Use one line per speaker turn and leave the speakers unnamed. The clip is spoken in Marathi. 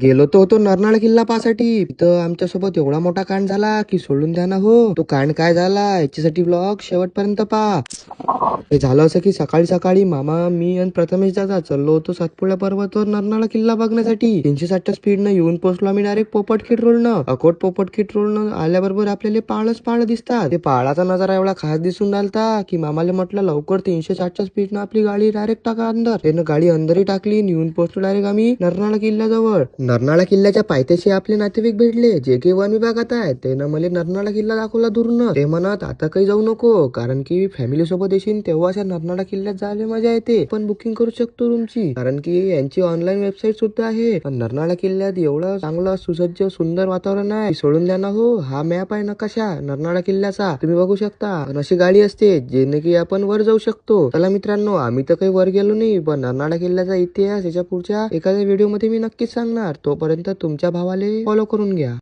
गेलो तो होतो नरनाळा किल्ला पाहासाठी. तिथं आमच्यासोबत एवढा मोठा कांड झाला की सोडून द्या ना हो. तो कांड काय झाला याच्यासाठी ब्लॉग शेवटपर्यंत पहा. हे झालं असं की सकाळी सकाळी मामा, मी आणि प्रथमेश दादा चाललो होतो सातपुडा पर्वतवर नरनाळा किल्ला बघण्यासाठी. 360 स्पीडनं येऊन पोहोचलो आम्ही डायरेक्ट पोपटखेड रोडनं. अकोट पोपटखेड रोडनं आल्याबरोबर आपल्याला पाळच पाळ दिसतात. ते पाळाचा नजारा एवढा खास दिसून राहिलता की मामाला म्हटलं लवकर 360 स्पीडनं आपली गाडी डायरेक्ट टाका अंदर. त्यानं गाडी अंदरही टाकली. येऊन पोहोचलो डायरेक्ट आम्ही नरनाळा किल्ल्याजवळ. नरनाळा किल्ल्याच्या पायथ्याशी आपले नातेवाईक भेटले जे की वन विभागात आहे. त्यानं मला नरनाळा किल्ला दाखवला दूरनं. ते म्हणत आता काही जाऊ नको कारण की फॅमिली सोबत येशील तेव्हा अशा नरनाळा किल्ल्यात जायला मजा येते. पण बुकिंग करू शकतो रूमची कारण की यांची ऑनलाईन वेबसाईट सुद्धा आहे. पण नरनाळा किल्ल्यात एवढं चांगलं सुसज्ज सुंदर वातावरण आहे सोडून द्या ना हो. हा मॅप आहे नकाशा नरनाळा किल्ल्याचा, तुम्ही बघू शकता. अशी गाडी असते जेणे की आपण वर जाऊ शकतो. चला मित्रांनो, आम्ही तर काही वर गेलो नाही पण नरनाळा किल्ल्याचा इतिहास याच्या पुढच्या एखाद्या व्हिडिओ मध्ये मी नक्कीच सांगणार. तोपर्यंत तुमच्या भावाले फॉलो करून घ्या.